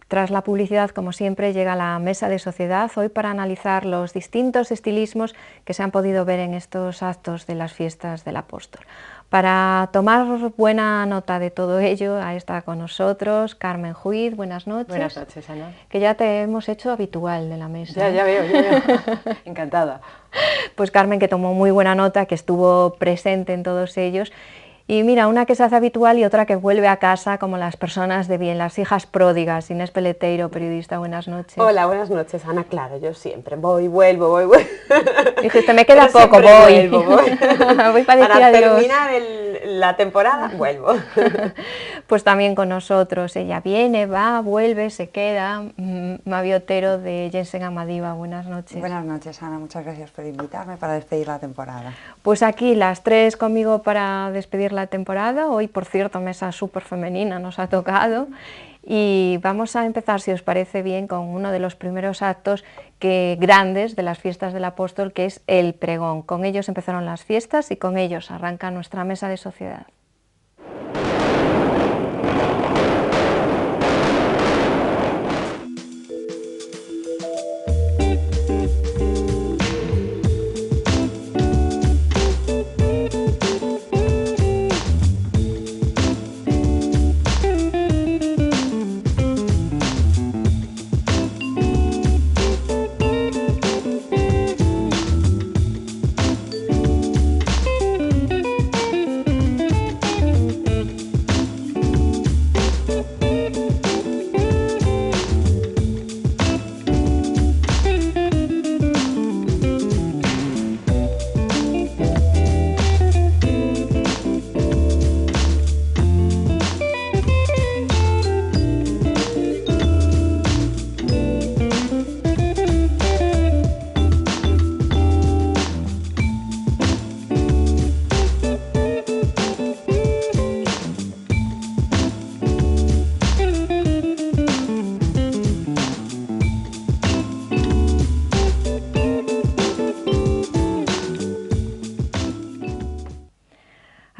Tras la publicidad, como siempre, llega la mesa de sociedad, hoy para analizar los distintos estilismos que se han podido ver en estos actos de las fiestas del Apóstol. Para tomar buena nota de todo ello, está con nosotros Carmen Juiz. Buenas noches. Buenas noches, Ana. Que ya te hemos hecho habitual de la mesa. Ya veo. Encantada. Pues Carmen, que tomó muy buena nota, que estuvo presente en todos ellos. Y mira, una que se hace habitual y otra que vuelve a casa, como las personas de bien, las hijas pródigas. Inés Peleteiro, periodista, buenas noches. Hola, buenas noches, Ana. Claro, yo siempre voy, vuelvo. Dijiste, me queda poco, voy. Voy para decir adiós. Terminar la temporada, vuelvo. Pues también con nosotros, ella viene, va, vuelve, se queda. Mavi Otero de Jensen Amadiva, buenas noches. Buenas noches, Ana, muchas gracias por invitarme para despedir la temporada. Pues aquí las tres conmigo para despedir la temporada. Hoy, por cierto, mesa súper femenina nos ha tocado. Y vamos a empezar, si os parece bien, con uno de los primeros actos grandes de las fiestas del Apóstol, que es el pregón. Con ellos empezaron las fiestas y con ellos arranca nuestra mesa de sociedad.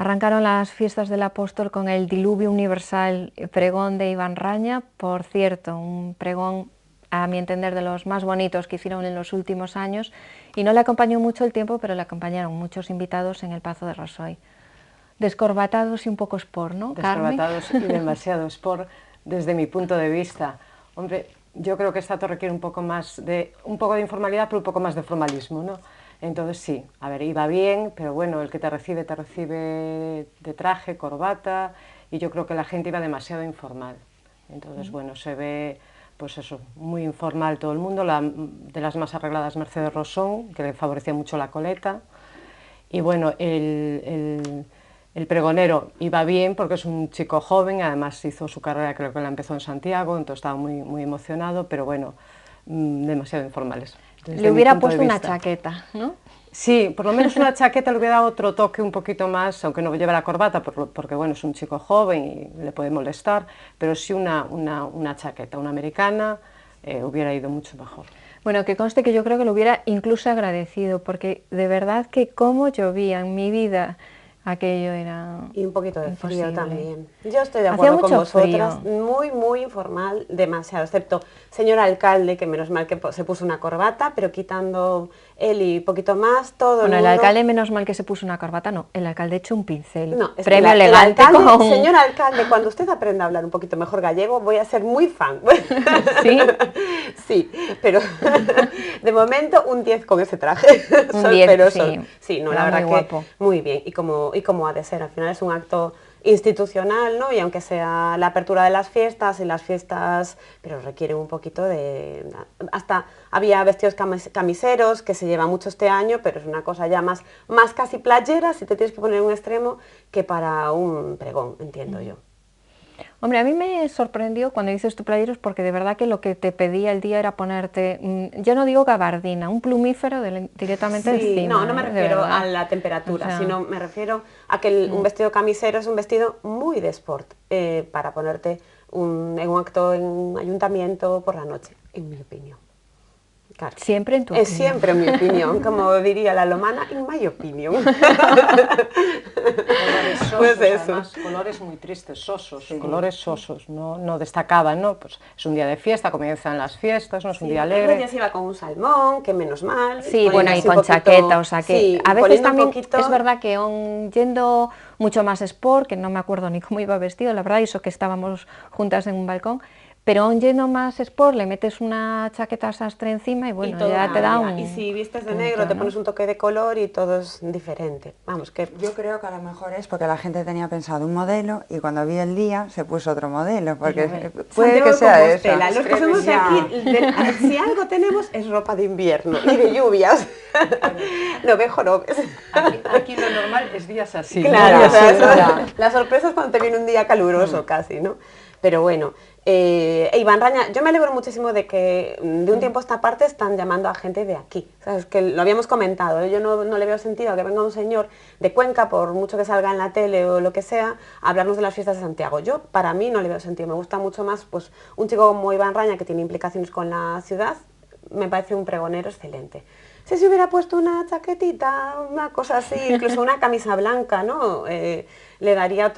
Arrancaron las fiestas del Apóstol con el Diluvio Universal, pregón de Iván Raña, por cierto, un pregón a mi entender de los más bonitos que hicieron en los últimos años, y no le acompañó mucho el tiempo, pero le acompañaron muchos invitados en el Pazo de Rosoy. Descorbatados y un poco sport, ¿no, Carmen? Descorbatados y demasiado sport desde mi punto de vista. Hombre, yo creo que este acto requiere un poco de informalidad, pero un poco más de formalismo, ¿no? Entonces sí, a ver, iba bien, pero bueno, el que te recibe de traje, corbata, y yo creo que la gente iba demasiado informal. Entonces, bueno, se ve, pues eso, muy informal todo el mundo, de las más arregladas Mercedes Rosón, que le favorecía mucho la coleta, y bueno, el pregonero iba bien porque es un chico joven, además hizo su carrera, creo que la empezó en Santiago, entonces estaba muy emocionado, pero bueno, demasiado informales. Le hubiera puesto una chaqueta, ¿no? Sí, por lo menos una chaqueta le hubiera dado otro toque un poquito más, aunque no lleve la corbata, porque bueno, es un chico joven y le puede molestar, pero sí una chaqueta, una americana, hubiera ido mucho mejor. Bueno, que conste que yo creo que lo hubiera incluso agradecido, porque de verdad que como llovía en mi vida, aquello era y un poquito de imposible. Frío también. Yo estoy de acuerdo con vosotras, frío. muy informal, demasiado, excepto señor alcalde, que menos mal que se puso una corbata, pero quitando él y poquito más, todo bueno, el mundo... el alcalde menos mal que se puso una corbata, no, el alcalde echó un pincel, no, es premio que elegante con... Señor alcalde, cuando usted aprenda a hablar un poquito mejor gallego, voy a ser muy fan. ¿Sí? Sí, pero de momento un 10 con ese traje. Un 10, sí. Sí, no, era la verdad muy guapo. Que muy bien, y como ha de ser, al final es un acto institucional, ¿no? Y aunque sea la apertura de las fiestas, pero requiere un poquito de... Hasta había vestidos camiseros, que se lleva mucho este año, pero es una cosa ya más casi playera, si te tienes que poner un extremo, que para un pregón, entiendo yo. Hombre, a mí me sorprendió cuando dices tu playeros, porque de verdad que lo que te pedía el día era ponerte, yo no digo gabardina, un plumífero directamente encima. No me refiero a la temperatura, o sea, sino me refiero a que un vestido camisero es un vestido muy de sport, para ponerte en un acto en un ayuntamiento por la noche, en mi opinión. Claro. Siempre en tu Es opinión. siempre mi opinión, como diría la lomana, in my opinion. Colores sosos, Pues eso. además, colores muy tristes, sosos, colores sosos, no destacaban, ¿no? Pues es un día de fiesta, comienzan las fiestas, no es un día alegre. Ya se iba con un salmón, que menos mal. Sí, poniendo bueno, y así un con poquito- chaqueta, o sea que sí, a veces poniendo un también poquito- es verdad que yendo mucho más sport, que no me acuerdo ni cómo iba vestido, la verdad, y eso que estábamos juntas en un balcón, pero yendo más sport le metes una chaqueta sastre encima y bueno, todo ya te da cambia. un Y si vistes de punto, negro, te ¿no? pones un toque de color y todo es diferente. Vamos, que Yo creo que a lo mejor es porque la gente tenía pensado un modelo y cuando vi el día se puso otro modelo, porque puede Santiago que sea de eso. Compostela, los cogemos de aquí, si algo tenemos es ropa de invierno y de lluvias. No ve jorobes. Aquí lo normal es días así. Claro, ¿no? o sea, Sí, eso- la sorpresa es cuando te viene un día caluroso casi, ¿no? Pero bueno, Iván Raña, yo me alegro muchísimo de que de un tiempo a esta parte están llamando a gente de aquí. ¿Sabes? Que lo habíamos comentado, ¿eh? Yo no le veo sentido a que venga un señor de Cuenca, por mucho que salga en la tele o lo que sea, a hablarnos de las fiestas de Santiago. Yo, para mí, no le veo sentido. Me gusta mucho más pues, un chico como Iván Raña, que tiene implicaciones con la ciudad, me parece un pregonero excelente. Si se hubiera puesto una chaquetita, una cosa así, incluso una camisa blanca, ¿no? Le daría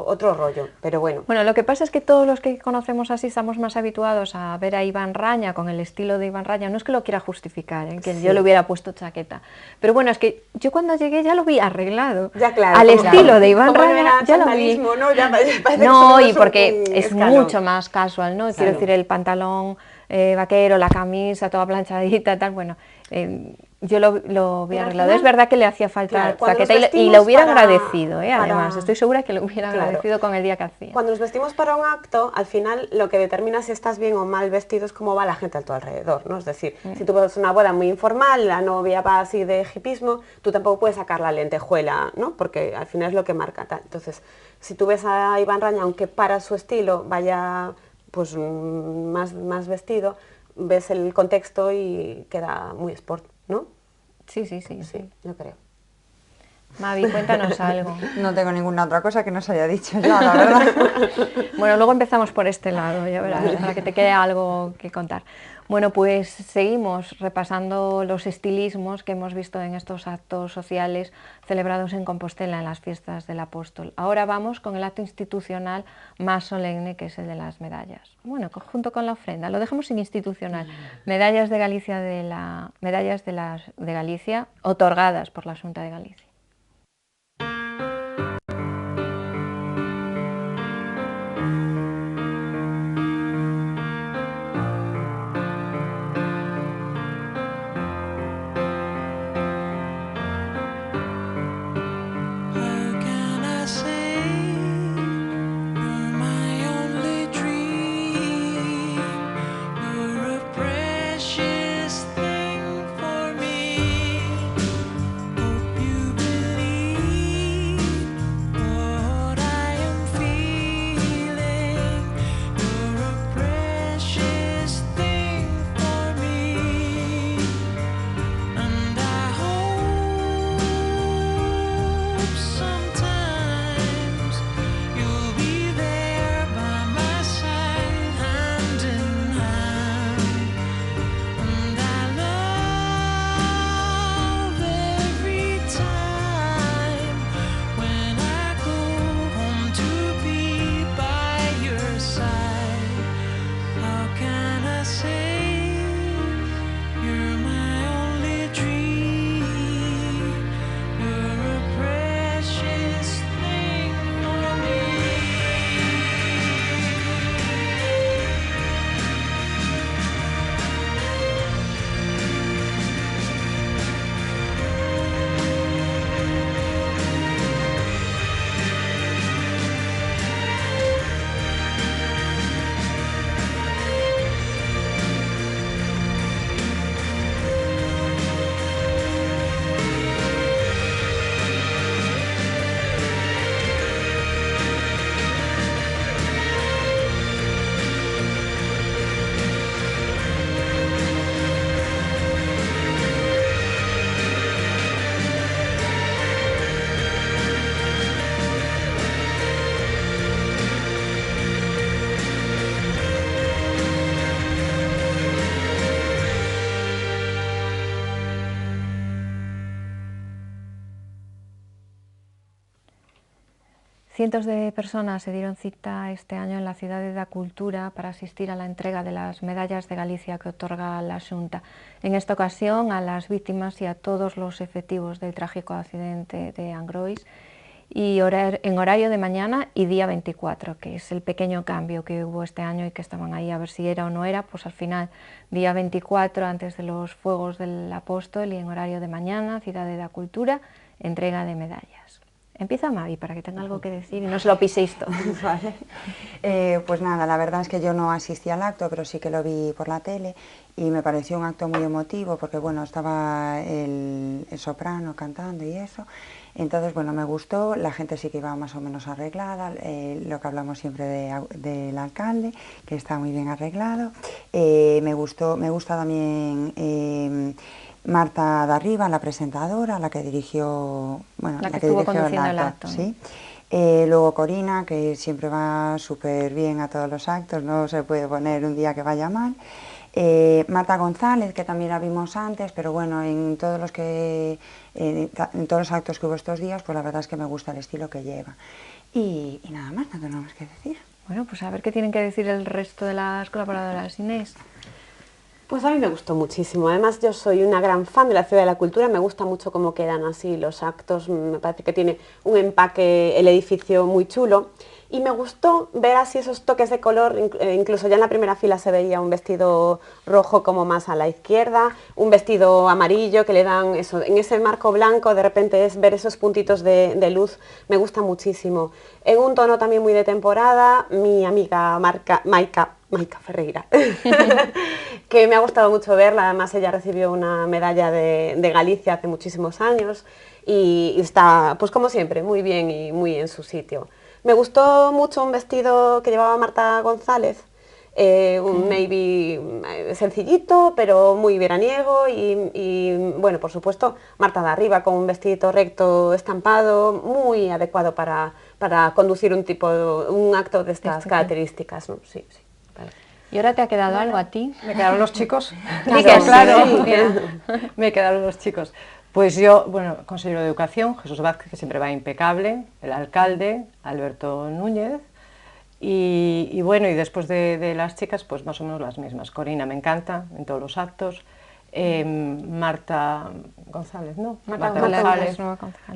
otro rollo, pero bueno. Bueno, lo que pasa es que todos los que conocemos así estamos más habituados a ver a Iván Raña con el estilo de Iván Raña. No es que lo quiera justificar, que Sí. yo le hubiera puesto chaqueta. Pero bueno, es que yo cuando llegué ya lo vi arreglado. Ya, claro, Al como- estilo de Iván como no Raña era ya lo vi. chandalismo, ¿no? Ya parece que No, subimos y porque un es escalón. mucho más casual, ¿no? Quiero Claro. decir, el pantalón vaquero, la camisa toda planchadita, tal, bueno, yo lo vi Pero al arreglado. final, Es verdad que le hacía falta claro, cuando chaqueta nos y lo vestimos hubiera para- agradecido, para- además, estoy segura que lo hubiera Claro. agradecido con el día que hacía. Cuando nos vestimos para un acto, al final lo que determina si estás bien o mal vestido es cómo va la gente a tu alrededor, ¿no? Es decir, si tú vas a una boda muy informal, la novia va así de hipismo, tú tampoco puedes sacar la lentejuela, ¿no? Porque al final es lo que marca tal. Entonces, si tú ves a Iván Raña, aunque para su estilo vaya pues más vestido, ves el contexto y queda muy sport, ¿no? Sí. Sí, yo creo. Mavi, cuéntanos algo. No tengo ninguna otra cosa que no se haya dicho ya, la verdad. Bueno, luego empezamos por este lado, ya verás, para que te quede algo que contar. Bueno, pues seguimos repasando los estilismos que hemos visto en estos actos sociales celebrados en Compostela en las fiestas del Apóstol. Ahora vamos con el acto institucional más solemne, que es el de las medallas. Bueno, junto con la ofrenda, lo dejamos sin institucional. Medallas de Galicia de Galicia otorgadas por la Xunta de Galicia. How can I say you're my only dream? You're a precious thing for me. Hope you Cientos de personas se dieron cita este año en la Cidade da Cultura para asistir a la entrega de las medallas de Galicia que otorga la Xunta. En esta ocasión a las víctimas y a todos los efectivos del trágico accidente de Angrois, y en horario de mañana y día 24, que es el pequeño cambio que hubo este año y que estaban ahí a ver si era o no era. Pues al final, día 24 antes de los fuegos del Apóstol, y en horario de mañana, Cidade da Cultura, entrega de medallas. Empieza Mavi, para que tenga algo que decir y no se lo piséis todo. Vale. Pues nada, la verdad es que yo no asistí al acto, pero sí que lo vi por la tele y me pareció un acto muy emotivo porque, bueno, estaba el soprano cantando y eso. Entonces, bueno, me gustó, la gente sí que iba más o menos arreglada, lo que hablamos siempre del alcalde, que está muy bien arreglado. Me gusta también Marta Darriba, la presentadora, la que dirigió, bueno, la que estuvo conduciendo el acto, ¿no? Sí. Luego Corina, que siempre va súper bien a todos los actos, no se puede poner un día que vaya mal. Marta González, que también la vimos antes, pero bueno, en todos los actos que hubo estos días, pues la verdad es que me gusta el estilo que lleva. Y nada más, no tengo más que decir. Bueno, pues a ver qué tienen que decir el resto de las colaboradoras. Inés. Pues a mí me gustó muchísimo, además yo soy una gran fan de la Ciudad de la Cultura, me gusta mucho cómo quedan así los actos, me parece que tiene un empaque el edificio muy chulo y me gustó ver así esos toques de color, incluso ya en la primera fila se veía un vestido rojo como más a la izquierda, un vestido amarillo que le dan eso, en ese marco blanco de repente es ver esos puntitos de luz, me gusta muchísimo. En un tono también muy de temporada, mi amiga Maika Ferreira, que me ha gustado mucho verla, además ella recibió una medalla de Galicia hace muchísimos años y está, pues como siempre, muy bien y muy en su sitio. Me gustó mucho un vestido que llevaba Marta González, un navy sencillito, pero muy veraniego y bueno, por supuesto, Marta de arriba con un vestidito recto estampado, muy adecuado para conducir un acto de estas características, ¿no? Sí, sí. ¿Y ahora te ha quedado algo a ti? ¿Me quedaron los chicos? Claro. Me quedaron los chicos. Pues yo, bueno, consejero de Educación, Jesús Vázquez, que siempre va impecable, el alcalde, Alberto Núñez, y bueno, y después de las chicas, pues más o menos las mismas. Corina me encanta en todos los actos, Marta González, ¿no? Marta González,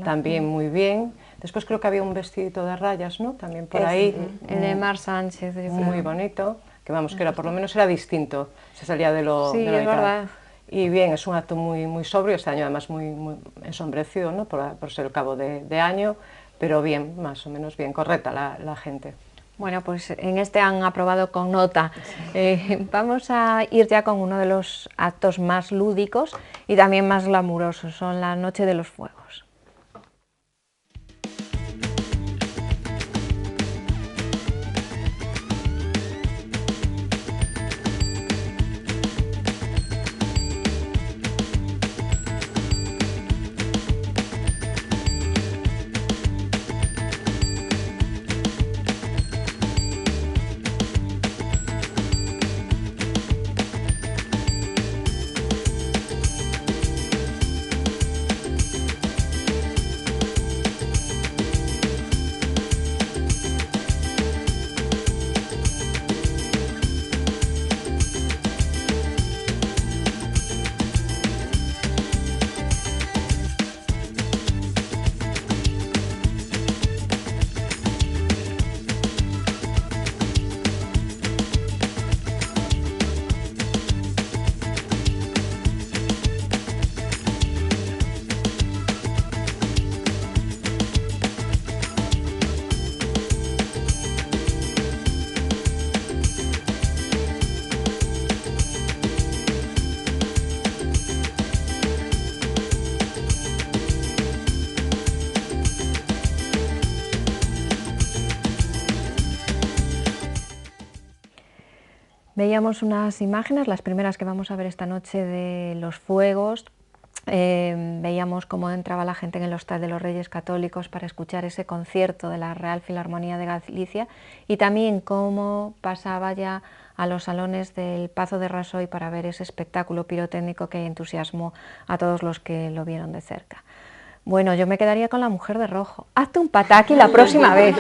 también muy bien. Después creo que había un vestidito de rayas, ¿no? También por ahí. El de Mar Sánchez. Muy bonito, que vamos, que era, por lo menos era distinto, se salía de lo es verdad. Y bien, es un acto muy sobrio, este año además muy ensombrecido, ¿no? por ser el cabo de año, pero bien, más o menos bien, correcta la gente. Bueno, pues en este han aprobado con nota. Vamos a ir ya con uno de los actos más lúdicos y también más glamurosos, son la Noche de los Fuegos. Veíamos unas imágenes, las primeras que vamos a ver esta noche de los fuegos. Veíamos cómo entraba la gente en el Hostal de los Reyes Católicos para escuchar ese concierto de la Real Filarmonía de Galicia y también cómo pasaba ya a los salones del Pazo de Rasoy para ver ese espectáculo pirotécnico que entusiasmó a todos los que lo vieron de cerca. Bueno, yo me quedaría con la mujer de rojo. Hazte un pataki la próxima vez.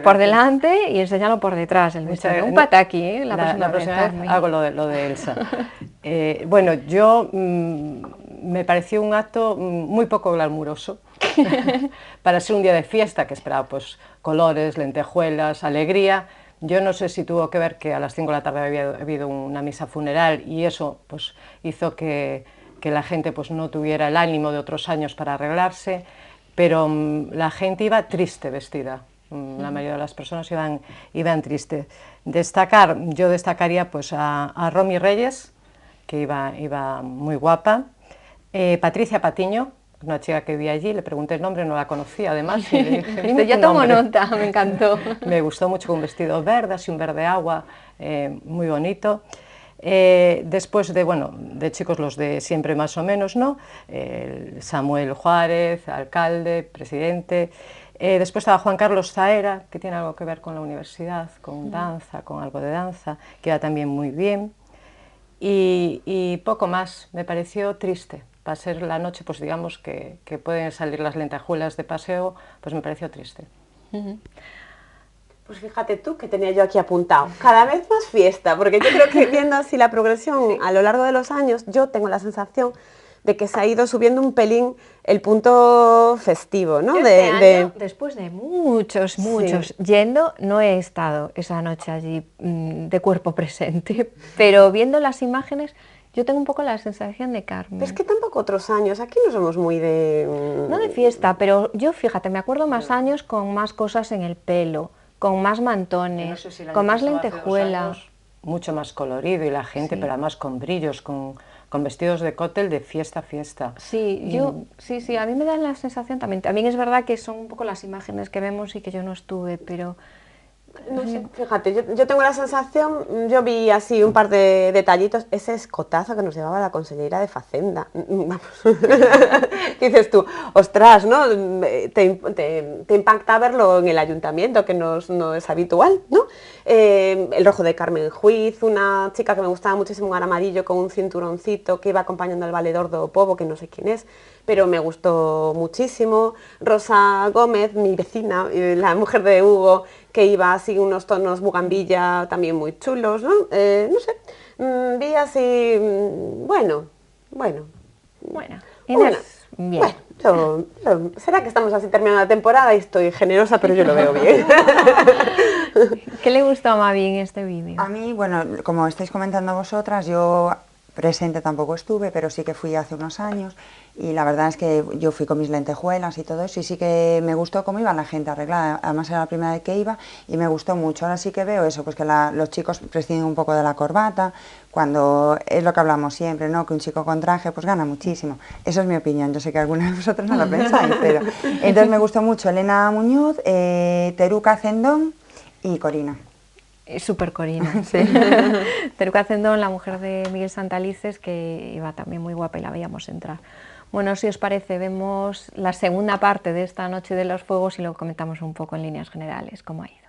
Por delante y enséñalo por detrás el vestido. Un pataki, ¿eh? La próxima vez Carmen. hago lo de Elsa. Bueno, yo me pareció un acto muy poco glamuroso para ser un día de fiesta, que esperaba pues colores, lentejuelas, alegría. Yo no sé si tuvo que ver que a las 5 de la tarde había habido una misa funeral y eso pues hizo que la gente pues no tuviera el ánimo de otros años para arreglarse, pero la gente iba triste vestida. La mayoría de las personas iban tristes. Yo destacaría pues a Romy Reyes, que iba muy guapa, Patricia Patiño, una chica que vi allí, le pregunté el nombre, no la conocía además, y le dije, dime Ya tu tomo nombre. nota, me encantó. Me gustó mucho, con un vestido verde, así un verde agua, muy bonito. Después de chicos los de siempre más o menos, ¿no? Samuel Juárez, alcalde, presidente. Después estaba Juan Carlos Zaera, que tiene algo que ver con la universidad, con danza, con algo de danza, que iba también muy bien. Y poco más, me pareció triste. Para ser la noche, pues digamos que pueden salir las lentejuelas de paseo, pues me pareció triste. Pues fíjate tú que tenía yo aquí apuntado, cada vez más fiesta, porque yo creo que viendo así la progresión a lo largo de los años, yo tengo la sensación de que se ha ido subiendo un pelín el punto festivo, ¿no? Después de muchos yendo, no he estado esa noche allí de cuerpo presente, pero viendo las imágenes yo tengo un poco la sensación de Carmen. Pero es que tampoco otros años, aquí no somos muy de... No de fiesta, pero yo fíjate, me acuerdo más años con más cosas en el pelo, con más mantones, No sé si el año con más pasado, hace 2 lentejuela. años, mucho más colorido y la gente, pero además con brillos, con vestidos de cóctel de fiesta a fiesta. Sí, sí, a mí me da la sensación también es verdad que son un poco las imágenes que vemos y que yo no estuve, pero... No sé, fíjate, yo tengo la sensación, yo vi así un par de detallitos, ese escotazo que nos llevaba la consellera de Facenda. Vamos. Dices tú, ostras, ¿no? Te impacta verlo en el ayuntamiento, que no es habitual, ¿no? El rojo de Carmen Juiz, una chica que me gustaba muchísimo, un amarillo con un cinturoncito que iba acompañando al valedor do Pobo, que no sé quién es, pero me gustó muchísimo. Rosa Gómez, mi vecina, la mujer de Hugo, que iba así unos tonos bugambilla también muy chulos, ¿no? No sé, vi así, bueno. Inés, bien. Bueno, será que estamos así terminando la temporada y estoy generosa, pero yo lo veo bien. ¿Qué le gustó a Mavi en este vídeo? A mí, bueno, como estáis comentando vosotras, yo presente tampoco estuve, pero sí que fui hace unos años y la verdad es que yo fui con mis lentejuelas y todo eso y sí que me gustó cómo iba la gente arreglada, además era la primera vez que iba y me gustó mucho. Ahora sí que veo eso, pues que los chicos prescinden un poco de la corbata, cuando es lo que hablamos siempre, ¿no? Que un chico con traje pues gana muchísimo. Eso es mi opinión, yo sé que algunos de vosotros no lo pensáis, pero entonces me gustó mucho Elena Muñoz, Teruca Cendón y Corina. Súper Corina, sí. Teruca Cendón, la mujer de Miguel Santalices, que iba también muy guapa y la veíamos entrar. Bueno, si os parece, vemos la segunda parte de esta Noche de los Fuegos y lo comentamos un poco en líneas generales, cómo ha ido.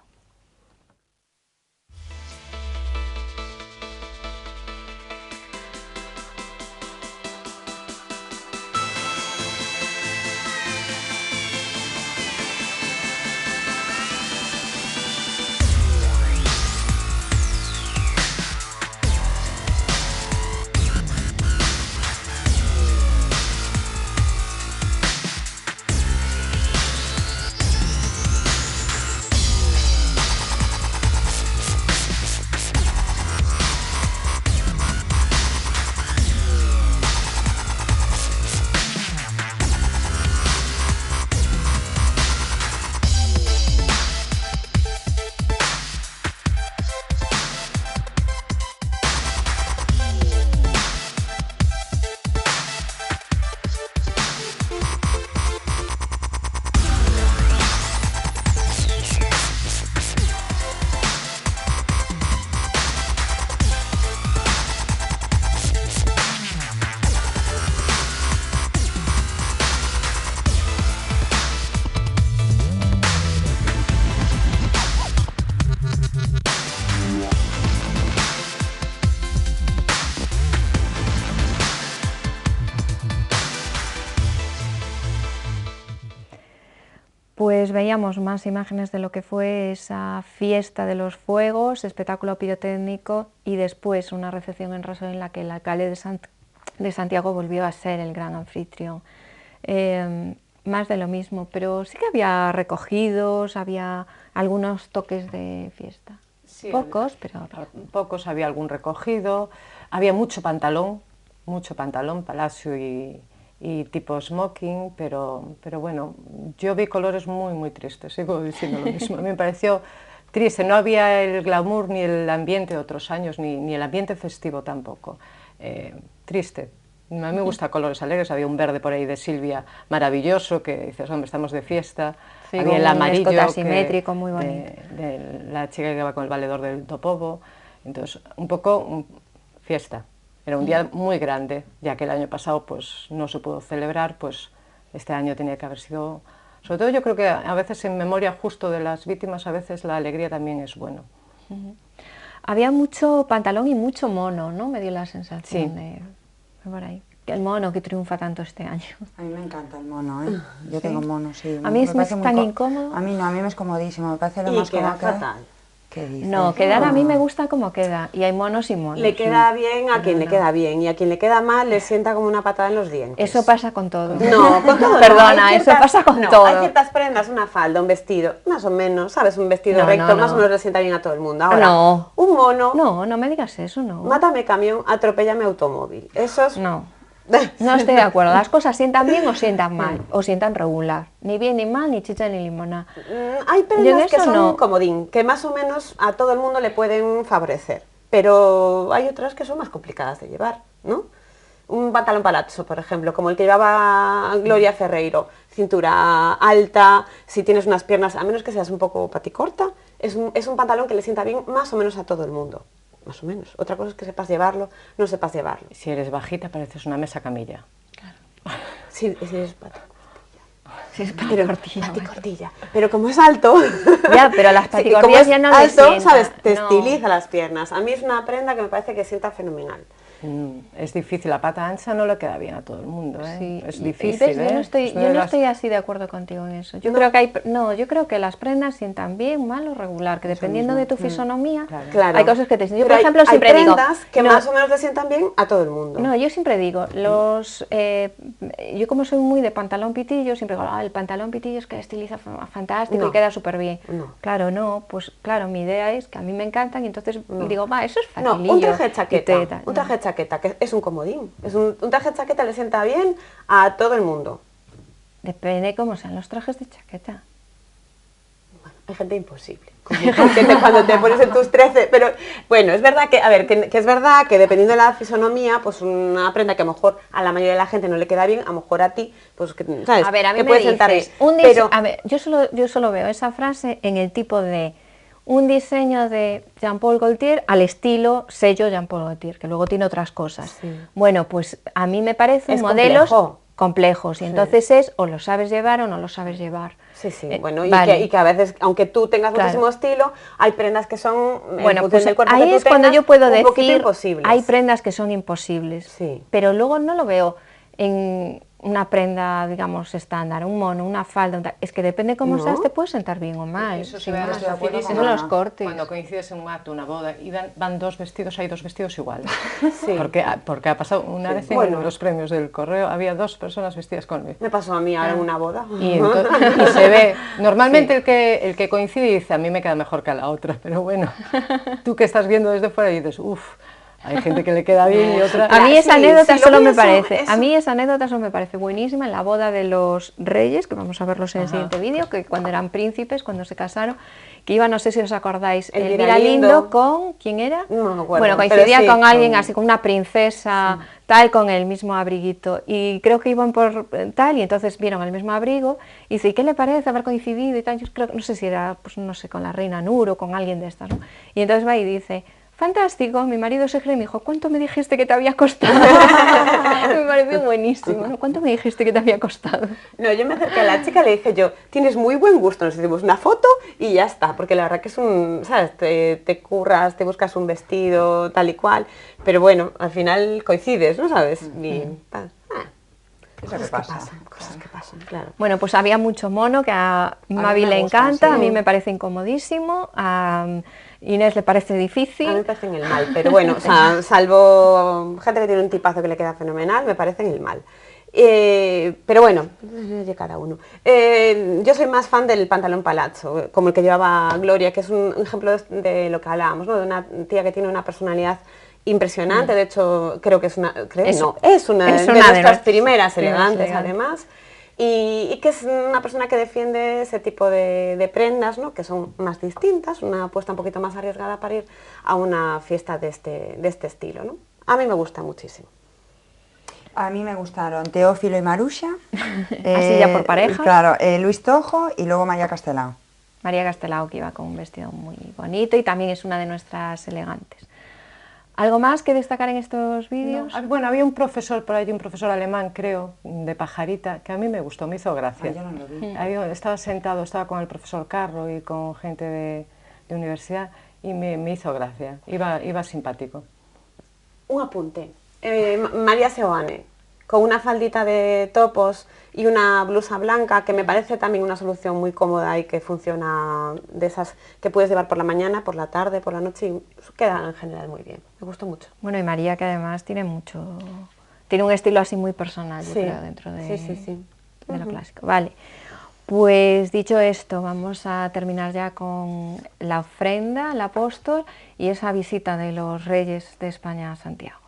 veíamos más imágenes de lo que fue esa fiesta de los fuegos, espectáculo pirotécnico y después una recepción en Raso en la que el alcalde de Santiago volvió a ser el gran anfitrión. Más de lo mismo, pero sí que había recogidos, había algunos toques de fiesta. Sí, pocos, pero... Pocos, había algún recogido, había mucho pantalón, palacio y tipo smoking, pero bueno, yo vi colores muy, muy tristes, sigo diciendo lo mismo. A mí me pareció triste, no había el glamour ni el ambiente de otros años, ni el ambiente festivo tampoco. Triste. A mí me gustan colores alegres, había un verde por ahí de Silvia maravilloso, que dices, hombre, estamos de fiesta. Sí, había el amarillo asimétrico, muy bonito. De la chica que va con el valedor del Topovo. Entonces, un poco fiesta. Era un día muy grande, ya que el año pasado pues no se pudo celebrar, pues este año tenía que haber sido... Sobre todo yo creo que a veces en memoria justo de las víctimas, a veces la alegría también es bueno. Había mucho pantalón y mucho mono, ¿no? Me dio la sensación Sí. de por ahí. El mono que triunfa tanto este año. A mí me encanta el mono, ¿eh? Yo tengo mono, sí. A mí me me parece es muy tan incómodo. A mí no, a mí me es comodísimo, me parece lo Y más queda cómodo que hay. fatal. ¿Qué dices? No, quedar a mí me gusta como queda, y hay monos y monos. Le queda bien a quien le queda bien y a quien le queda mal le sienta como una patada en los dientes. Eso pasa con todo. No, con todo. Perdona, Hay eso pasa con no, todo. Hay ciertas prendas, una falda, un vestido, más o menos, ¿sabes? Un vestido No, recto, no, más o no. menos le sienta bien a todo el mundo. Ahora, No. un mono, No, no me digas eso, no. mátame camión, atropéllame automóvil. Esos... No. No estoy de acuerdo. Las cosas sientan bien o sientan mal, o sientan regular. Ni bien ni mal, ni chicha ni limona. Hay Yo en prendas que eso son no. un comodín, que más o menos a todo el mundo le pueden favorecer, pero hay otras que son más complicadas de llevar, ¿no? Un pantalón palazzo, por ejemplo, como el que llevaba Gloria Ferreiro, cintura alta, si tienes unas piernas, a menos que seas un poco paticorta, es un pantalón que le sienta bien más o menos a todo el mundo. Más o menos. Otra cosa es que sepas llevarlo, no sepas llevarlo. Si eres bajita pareces una mesa camilla. Si eres Si es paticortilla. paticortilla. Pero como es alto... Ya, pero las sí, paticortillas como es ya no le alto, sientan, ¿sabes? Te no. estiliza las piernas. A mí es una prenda que me parece que sienta fenomenal. Es difícil, la pata ancha no le queda bien a todo el mundo, ¿eh? Sí, Es y difícil, ves, ¿eh? Yo no estoy así de acuerdo contigo en eso. Yo creo que yo creo que las prendas sientan bien, mal o regular, que dependiendo de tu fisonomía, Claro. hay cosas que te sientan. Yo, Pero por ejemplo, hay siempre digo... prendas que no, más o menos le sientan bien a todo el mundo. No, yo siempre digo, yo como soy muy de pantalón pitillo, siempre digo, el pantalón pitillo es que estiliza fantástico No. y queda súper bien. No. Claro, no, pues claro, mi idea es que a mí me encantan y entonces digo, va, eso es No, facilillo. un traje de chaqueta, y teta. un traje de chaqueta, que es un comodín. Un traje de chaqueta le sienta bien a todo el mundo. Depende cómo sean los trajes de chaqueta. Bueno, hay gente imposible. Cuando te pones en tus 13, pero bueno, es verdad que, a ver, que es verdad que dependiendo de la fisonomía, pues una prenda que a lo mejor a la mayoría de la gente no le queda bien, a lo mejor a ti, pues que, ¿sabes? A ver, a mí que me puede sentar bien. dices, Pero a ver, yo solo veo esa frase en el tipo de un diseño de Jean-Paul Gaultier al estilo sello Jean-Paul Gaultier, que luego tiene otras cosas. Sí. Bueno, pues a mí me parecen Es modelos complejo. complejos, y entonces es o lo sabes llevar o no lo sabes llevar. sí, sí, Bueno, y que a veces, aunque tú tengas muchísimo estilo, hay prendas que son, en Bueno, función pues del cuerpo ahí que tú es cuando tengas, yo puedo un poquito decir, imposibles. hay prendas que son imposibles, Sí. pero luego no lo veo en una prenda, digamos, estándar, un mono, una falda, es que depende cómo ¿No? seas, te puede sentar bien o mal. Eso se sin ve más. más facilísimo Eso son los cortes. cuando coincides en un acto, una boda, y van dos vestidos, hay dos vestidos iguales. Sí. Porque ha pasado una vez en Bueno. los premios del Correo, había dos personas vestidas con el mismo. Me pasó a mí ahora en una boda. Y se ve, normalmente el que coincide dice, a mí me queda mejor que a la otra, pero bueno, tú que estás viendo desde fuera y dices, uff, hay gente que le queda bien y otra... A mí Sí, esa anécdota sí, lo solo me pienso, parece, eso. a mí esa anécdota solo me parece buenísima en la boda de los reyes, que vamos a verlos en el siguiente vídeo, que cuando eran príncipes, cuando se casaron, que iba, no sé si os acordáis, Elvira Lindo con, ¿quién era? No me acuerdo, Bueno, pero coincidía sí, con alguien así, con una princesa, tal, con el mismo abriguito, y creo que iban por tal, y entonces vieron el mismo abrigo, y dice, ¿y qué le parece haber coincidido? Y tal, yo creo, no sé si era, pues no sé, con la reina Nur o con alguien de estas, ¿no? Y entonces va y dice, fantástico, mi marido se cree y me dijo, ¿cuánto me dijiste que te había costado? Me pareció buenísimo, ¿no? ¿Cuánto me dijiste que te había costado? No, yo me acerqué a la chica y le dije yo, tienes muy buen gusto, nos hicimos una foto y ya está, porque la verdad que es un, ¿sabes? Te curras, te buscas un vestido tal y cual, pero bueno, al final coincides, ¿no sabes? Y tal. Eso que pasa. Cosas que pasan, claro. Bueno, pues había mucho mono que a Mavi me le gusta, encanta, sí. a mí me parece incomodísimo, a Inés le parece A mí difícil. me parecen el mal, pero bueno, o sea, salvo gente que tiene un tipazo que le queda fenomenal, me parecen el mal. Pero bueno, de cada uno. Yo soy más fan del pantalón palazzo, como el que llevaba Gloria, que es un ejemplo de lo que hablábamos, ¿no? De una tía que tiene una personalidad impresionante. De hecho, creo que es una, Es de una de nuestras nuestras primeras primeras elegantes, elegantes. además. Y que es una persona que defiende ese tipo de prendas, ¿no? Que son más distintas, una apuesta un poquito más arriesgada para ir a una fiesta de este estilo, ¿no? A mí me gusta muchísimo. A mí me gustaron Teófilo y Marusha. Así ya por parejas. Claro, Luis Tojo y luego María Castelao. María Castelao, que iba con un vestido muy bonito y también es una de nuestras elegantes. ¿Algo más que destacar en estos vídeos? No, bueno, había un profesor por ahí, un profesor alemán, creo, de Pajarita, que a mí me gustó, me hizo gracia. Yo no lo vi. Estaba sentado, estaba con el profesor Carro y con gente de universidad y me hizo gracia, iba simpático. Un apunte. María Seoane, con una faldita de topos y una blusa blanca, que me parece también una solución muy cómoda y que funciona, de esas que puedes llevar por la mañana, por la tarde, por la noche, y queda en general muy bien. Me gustó mucho. Bueno, y María, que además tiene un estilo así muy personal, yo Sí, creo, dentro de, sí. de lo clásico. Vale, pues dicho esto, vamos a terminar ya con la ofrenda al apóstol y esa visita de los reyes de España a Santiago.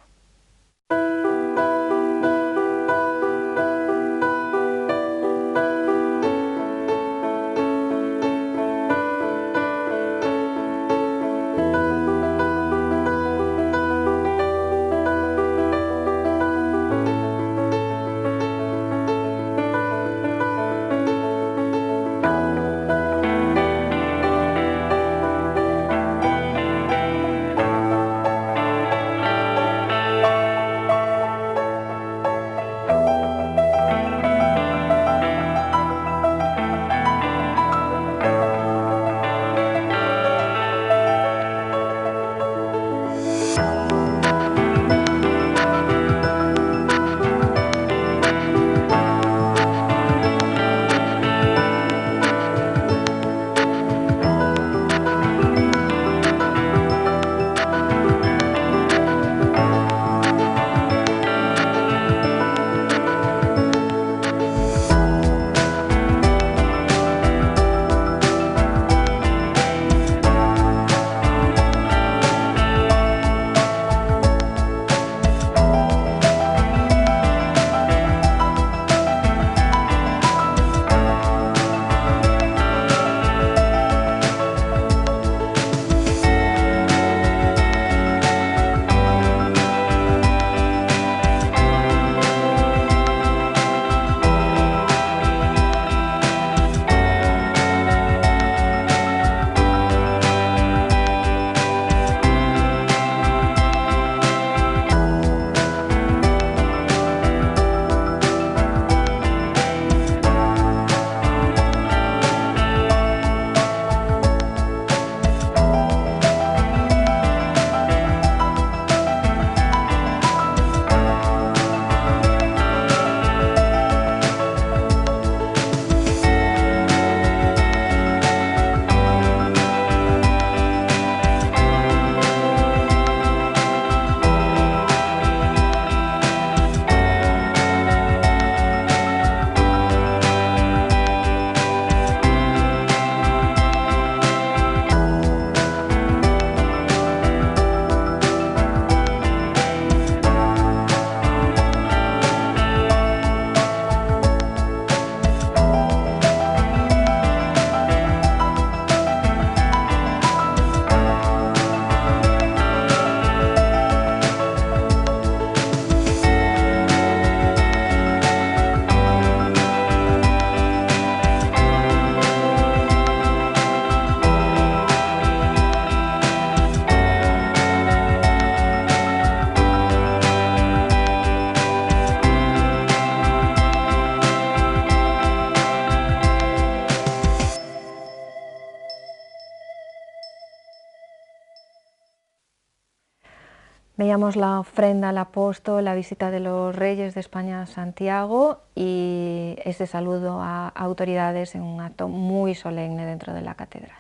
Veíamos la ofrenda al apóstol, la visita de los reyes de España a Santiago y ese saludo a autoridades en un acto muy solemne dentro de la catedral.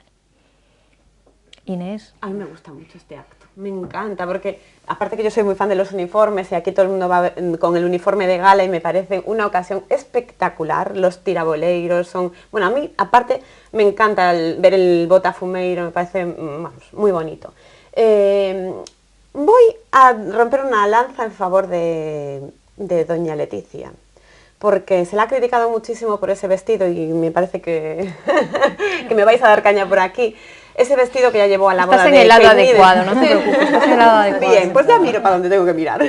Inés. A mí me gusta mucho este acto, me encanta, porque aparte que yo soy muy fan de los uniformes y aquí todo el mundo va con el uniforme de gala y me parece una ocasión espectacular, los tiraboleiros son... Bueno, a mí aparte me encanta ver el botafumeiro, me parece vamos, muy bonito. Voy a romper una lanza en favor de doña Leticia, porque se la ha criticado muchísimo por ese vestido y me parece que, que me vais a dar caña por aquí. Ese vestido que ya llevó a la boda de Estás en el lado Kate adecuado, no te preocupes, estás en el lado adecuado. Bien, pues ya miro para donde tengo que mirar.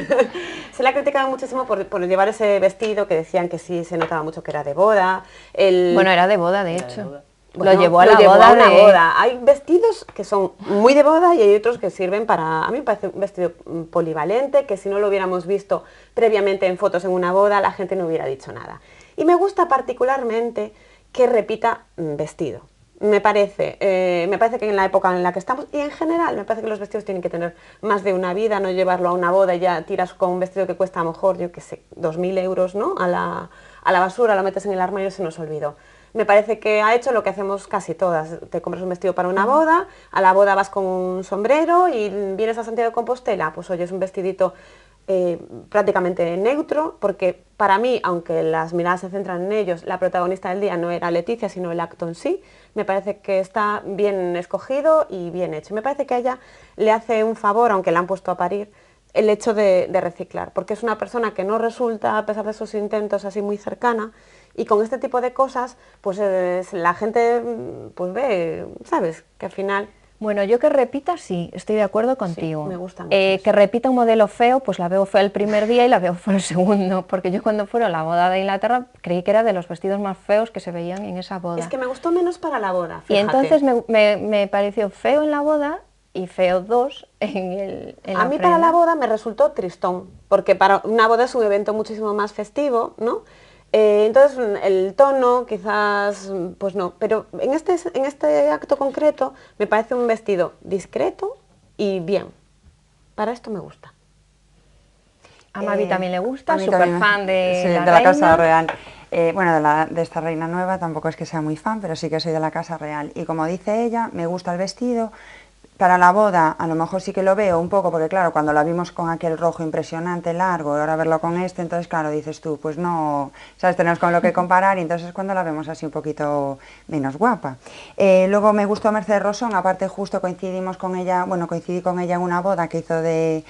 Se le ha criticado muchísimo por llevar ese vestido, que decían que sí se notaba mucho que era de boda. Bueno, era de boda, de hecho. Bueno, lo llevó a la llevó boda a una de... boda. Hay vestidos que son muy de boda y hay otros que sirven para... A mí me parece un vestido polivalente, que si no lo hubiéramos visto previamente en fotos en una boda, la gente no hubiera dicho nada. Y me gusta particularmente que repita vestido. Me parece que en la época en la que estamos, y en general, me parece que los vestidos tienen que tener más de una vida, no llevarlo a una boda y ya tiras con un vestido que cuesta a lo mejor, yo qué sé, 2.000 euros, ¿no? A la basura, lo metes en el armario y se nos olvidó. Me parece que ha hecho lo que hacemos casi todas. Te compras un vestido para una boda, a la boda vas con un sombrero y vienes a Santiago de Compostela, pues oye, es un vestidito prácticamente neutro, porque para mí, aunque las miradas se centran en ellos, la protagonista del día no era Leticia, sino el acto en sí. Me parece que está bien escogido y bien hecho. Me parece que a ella le hace un favor, aunque la han puesto a parir, el hecho de reciclar, porque es una persona que no resulta, a pesar de sus intentos, así muy cercana, y con este tipo de cosas, pues la gente pues ve, ¿sabes?, que al final... Bueno, yo que repita, sí, estoy de acuerdo contigo. Sí, me gusta mucho eso. Que repita un modelo feo, pues la veo fea el primer día y la veo fea el segundo, porque yo cuando fueron a la boda de Inglaterra creí que era de los vestidos más feos que se veían en esa boda. Es que me gustó menos para la boda, fíjate. Y entonces me pareció feo en la boda y feo 2 en la A mí para la boda me resultó tristón, porque para una boda es un evento muchísimo más festivo, ¿no? Entonces el tono quizás, pues no, pero en este acto concreto me parece un vestido discreto y bien. Para esto me gusta. A Mavi también le gusta, mí súper también, fan de sí, la de la Casa reina. Real. Bueno, de esta reina nueva tampoco es que sea muy fan, pero sí que soy de la Casa Real. Y como dice ella, me gusta el vestido. Para la boda a lo mejor sí que lo veo un poco, porque claro, cuando la vimos con aquel rojo impresionante, largo, y ahora verlo con este, entonces claro, dices tú, pues no, sabes, tenemos con lo que comparar, y entonces es cuando la vemos así un poquito menos guapa. Luego me gustó Mercedes Rosón, aparte justo coincidí con ella en una boda que hizo de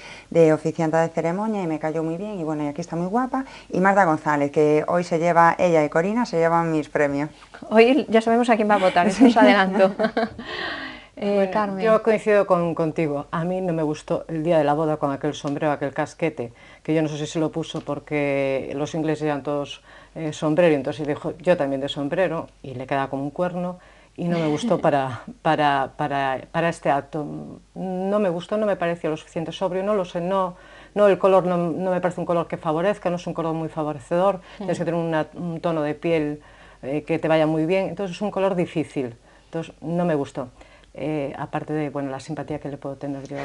oficianta de ceremonia y me cayó muy bien, y bueno, y aquí está muy guapa. Y Marta González, que hoy ella y Corina se llevan mis premios. Hoy ya sabemos a quién va a votar, eso os adelanto. Bueno, Carmen. yo coincido contigo. A mí no me gustó el día de la boda con aquel sombrero, aquel casquete, que yo no sé si se lo puso porque los ingleses llevan todos sombrero, y entonces dijo yo también de sombrero, y le queda como un cuerno, y no me gustó para este acto. No me gustó, no me pareció lo suficiente sobrio, no lo sé, no, el color no me parece un color que favorezca, no es un color muy favorecedor, tienes que tener un tono de piel que te vaya muy bien, entonces es un color difícil, entonces no me gustó. Aparte de bueno, la simpatía que le puedo tener yo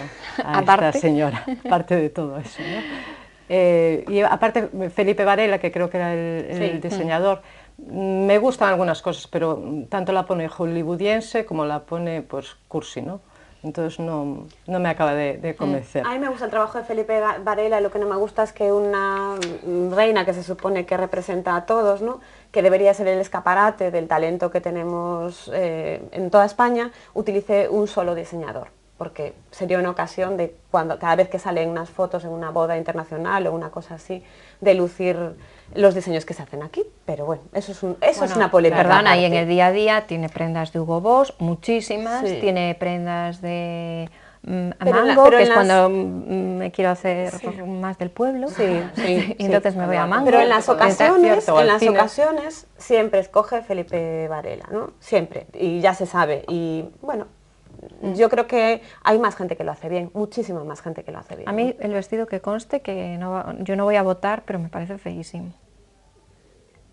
a esta señora, aparte de todo eso, ¿no? Y aparte Felipe Varela, que creo que era el diseñador, me gustan algunas cosas, pero tanto la pone hollywoodiense como la pone pues cursi, ¿no? Entonces no me acaba de convencer. A mí me gusta el trabajo de Felipe Varela, lo que no me gusta es que una reina que se supone que representa a todos, ¿no?, que debería ser el escaparate del talento que tenemos en toda España, utilice un solo diseñador, porque sería una ocasión de cada vez que salen unas fotos en una boda internacional o una cosa así, de lucir los diseños que se hacen aquí, pero bueno, eso es una polémica. Perdona, y en el día a día tiene prendas de Hugo Boss, muchísimas, sí. Tiene prendas de Mango, que es cuando me quiero hacer más del pueblo, y entonces me voy a Mango. Pero en las ocasiones siempre escoge Felipe Varela, ¿no? Siempre, y ya se sabe, y bueno, yo creo que hay más gente que lo hace bien, muchísima más gente que lo hace bien. A mí el vestido, que conste que yo no voy a votar, pero me parece feísimo.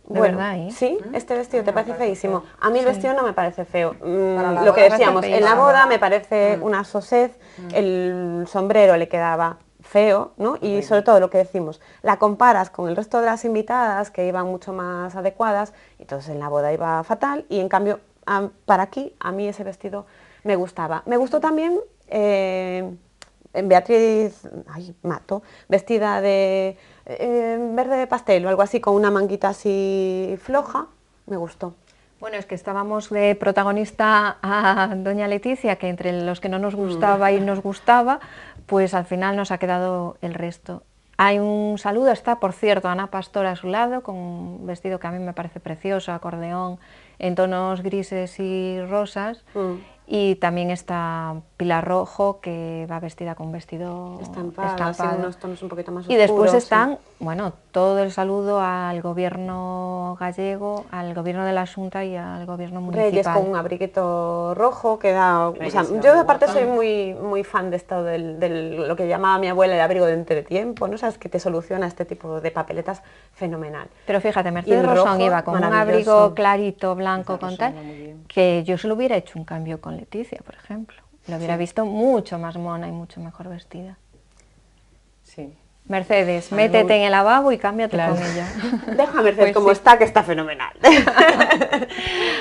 De verdad, ¿eh? Sí, este vestido te parece feísimo. A mí el vestido no me parece feo. la Lo que boda decíamos, parece en la feísimo. boda me parece una sosez, el sombrero le quedaba feo, ¿no? Y sobre todo lo que decimos, la comparas con el resto de las invitadas que iban mucho más adecuadas, entonces en la boda iba fatal y en cambio para aquí a mí ese vestido me gustaba. Me gustó también Beatriz Mato, vestida de verde pastel o algo así, con una manguita así floja, me gustó. Bueno, es que estábamos de protagonista a doña Leticia, que entre los que no nos gustaba y nos gustaba, pues al final nos ha quedado el resto. Hay un saludo, está por cierto Ana Pastor a su lado, con un vestido que a mí me parece precioso, acordeón, en tonos grises y rosas. Y también está Pilar Rojo, que va vestida con un vestido estampado. Así unos tonos un poquito más oscuros. Y después están, bueno, todo el saludo al gobierno gallego, al gobierno de la Xunta y al gobierno municipal. Reyes con un abriguito rojo que da... O sea, yo aparte soy muy fan de esto, del lo que llamaba mi abuela el abrigo de entretiempo, ¿no? Sabes, que te soluciona este tipo de papeletas fenomenal. Pero fíjate, Mercedes Rosón iba con un abrigo clarito, blanco, con tal, que yo se lo hubiera hecho un cambio con Leticia, por ejemplo. Lo hubiera visto mucho más mona y mucho mejor vestida. Sí. Mercedes, métete en el lavabo y cámbiate con ella. Deja a Mercedes como está, que está fenomenal.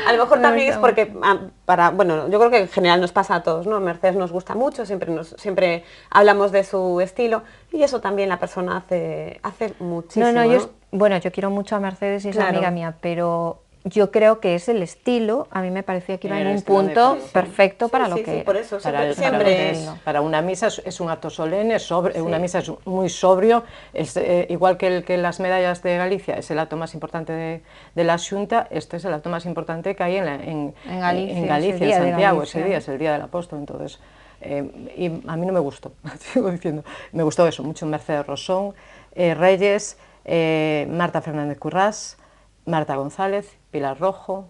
A lo mejor también es porque, bueno, yo creo que en general nos pasa a todos, ¿no? Mercedes nos gusta mucho, siempre hablamos de su estilo y eso también la persona hace muchísimo. Bueno, yo quiero mucho a Mercedes y es amiga mía, pero yo creo que es el estilo, a mí me parecía que iba en un punto perfecto para lo que por eso, para una misa es un acto solemne, una misa es muy sobrio, es, igual que las medallas de Galicia es el acto más importante de la Xunta, este es el acto más importante que hay en Galicia, en Santiago, ese día es el día del apóstol, entonces y a mí no me gustó, sigo diciendo, me gustó eso, mucho Mercedes Rosón, Reyes, Marta Fernández Currás, Marta González, Pilar Rojo,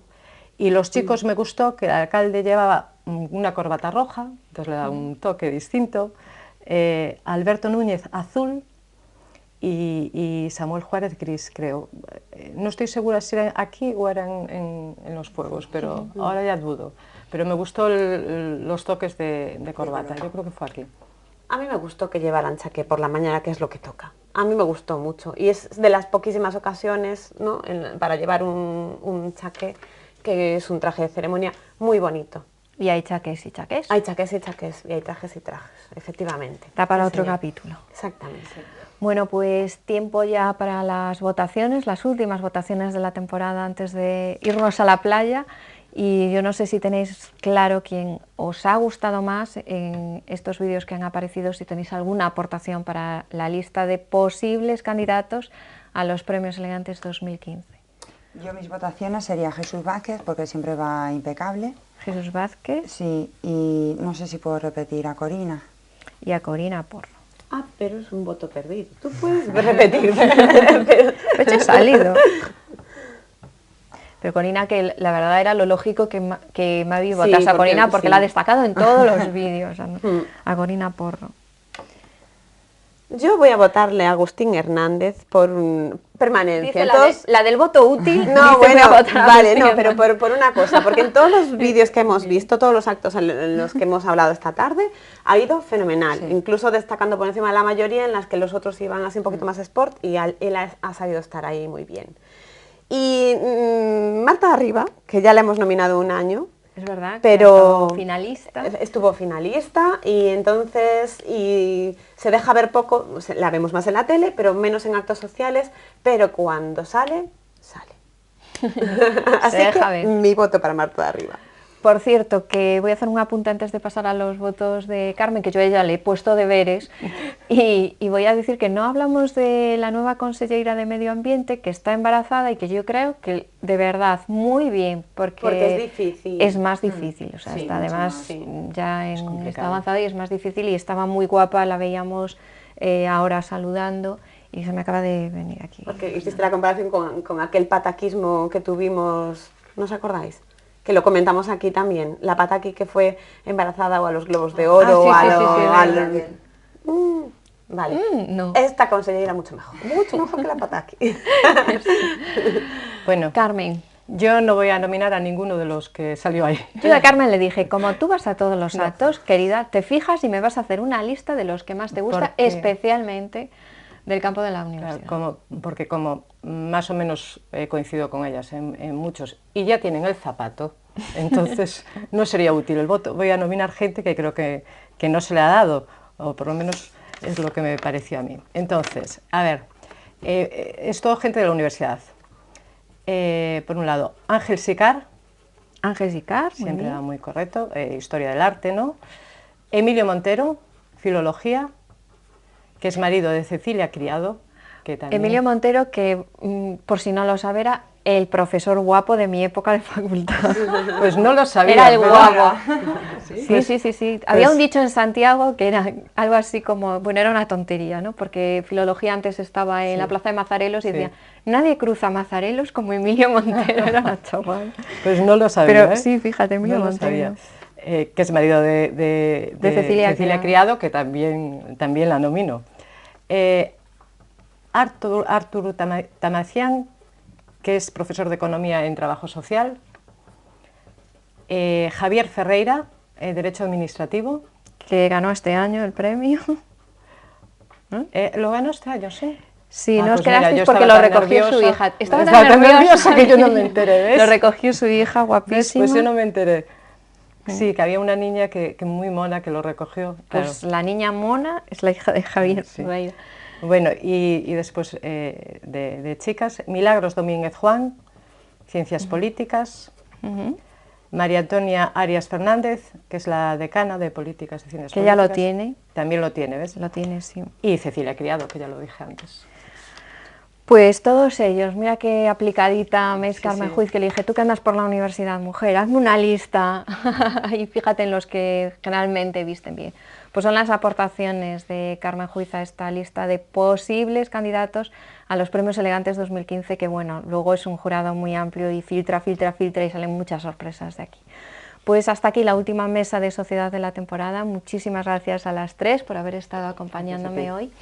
y los chicos me gustó que el alcalde llevaba una corbata roja, entonces le da un toque distinto, Alberto Núñez azul y Samuel Juárez gris, creo. No estoy segura si eran aquí o eran en los fuegos, pero ahora ya dudo. Pero me gustó los toques de corbata, yo creo que fue aquí. A mí me gustó que llevaran chaqué por la mañana, que es lo que toca. A mí me gustó mucho y es de las poquísimas ocasiones, ¿no?, para llevar un chaqué, que es un traje de ceremonia muy bonito. Y hay chaqués y chaqués. Hay chaqués y chaqués y hay trajes y trajes, efectivamente. Está para otro capítulo. Exactamente. Bueno, pues tiempo ya para las votaciones, las últimas votaciones de la temporada antes de irnos a la playa. Y yo no sé si tenéis claro quién os ha gustado más en estos vídeos que han aparecido, si tenéis alguna aportación para la lista de posibles candidatos a los Premios Elegantes 2015. Yo mis votaciones sería Jesús Vázquez, porque siempre va impecable. Jesús Vázquez. Sí, y no sé si puedo repetir a Corina. Y a Corina Porro. Ah, pero es un voto perdido. Tú puedes repetir. Pues ya ha salido. Pero Corina, que la verdad era lo lógico que Mavi votase a Corina, porque la ha destacado en todos los vídeos, a Corina Porro. Yo voy a votarle a Agustín Hernández por permanencia. Dice la del voto útil. No, bueno, vale, no, pero por una cosa, porque en todos los vídeos que hemos visto, todos los actos en los que hemos hablado esta tarde, ha ido fenomenal, incluso destacando por encima de la mayoría, en las que los otros iban así un poquito más sport, y él ha sabido estar ahí muy bien. Y Marta Arriba, que ya la hemos nominado un año. Es verdad, pero finalista. Estuvo finalista y entonces se deja ver poco, la vemos más en la tele, pero menos en actos sociales, pero cuando sale, sale. Así que mi voto para Marta Arriba. Por cierto, que voy a hacer un apunte antes de pasar a los votos de Carmen, que yo a ella le he puesto deberes, y voy a decir que no hablamos de la nueva consellera de Medio Ambiente, que está embarazada y que yo creo que de verdad muy bien, porque es difícil. Es más difícil, o sea, está además ya en está avanzada y es más difícil, y estaba muy guapa, la veíamos ahora saludando, y se me acaba de venir aquí. Porque hiciste la comparación con aquel pataquismo que tuvimos, ¿no os acordáis? Que lo comentamos aquí también, la Pataki que fue embarazada o a los Globos de Oro, vale, no. Esta consellera mucho mejor que la Pataki. Bueno, Carmen, Yo no voy a nominar a ninguno de los que salió ahí. Yo a Carmen le dije, como tú vas a todos los actos, querida, te fijas y me vas a hacer una lista de los que más te gusta, Porque- especialmente del campo de la universidad. Porque como más o menos coincido con ellas en muchos, y ya tienen el zapato, entonces no sería útil el voto. Voy a nominar gente que creo que no se le ha dado, o por lo menos es lo que me pareció a mí. Entonces, a ver, es todo gente de la universidad. Por un lado, Ángel Sicard, Ángel Sicard, muy siempre bien. era muy correcto, historia del arte, ¿no? Emilio Montero, filología, que es marido de Cecilia Criado, que también... Emilio Montero, que por si no lo sabe, era el profesor guapo de mi época de facultad. Pues no lo sabía. Era el pero- guapo. Sí, Pues- sí, sí, sí. Había pues- un dicho en Santiago que era algo así como, bueno, era una tontería, ¿no? Porque filología antes estaba en la plaza de Mazarelos y Sí. decía, nadie cruza Mazarelos como Emilio Montero, era una chaval. Pues no lo sabía. Pero ¿eh? sí, fíjate, Emilio No lo Montero. sabía. Que es marido de Cecilia Criado, que también la nomino. Artur Tamacián, que es profesor de Economía en Trabajo Social. Javier Ferreira, Derecho Administrativo. Que ganó este año el premio. Lo ganó este año, sí. Sí, Ah, no os pues mira, quedasteis yo porque estaba lo tan recogió su nerviosa. hija. Estaba Estaba tan nerviosa que yo no me enteré, ¿ves? Lo recogió su hija, guapísima. Pues yo no me enteré. Sí, que había una niña que muy mona que lo recogió. Claro. Pues la niña mona es la hija de Javier Sí. Ferreira. Bueno, y después de chicas, Milagros Domínguez Juan, Ciencias Políticas, Ujú. María Antonia Arias Fernández, que es la decana de Políticas y Ciencias Que ya Políticas. lo tiene. También lo tiene, ¿ves? Lo tiene, sí. Y Cecilia Criado, que ya lo dije antes. Pues todos ellos, mira qué aplicadita me es Sí, Carmen sí. Juiz, que le dije, tú que andas por la universidad, mujer, hazme una lista y fíjate en los que generalmente visten bien. Pues son las aportaciones de Carmen Juiz a esta lista de posibles candidatos a los Premios Elegantes 2015, que bueno, luego es un jurado muy amplio y filtra y salen muchas sorpresas de aquí. Pues hasta aquí la última mesa de sociedad de la temporada. Muchísimas gracias a las tres por haber estado acompañándome hoy.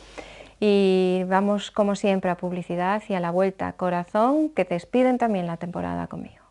Y vamos, como siempre, a publicidad y a la vuelta, corazón, que te despiden también la temporada conmigo.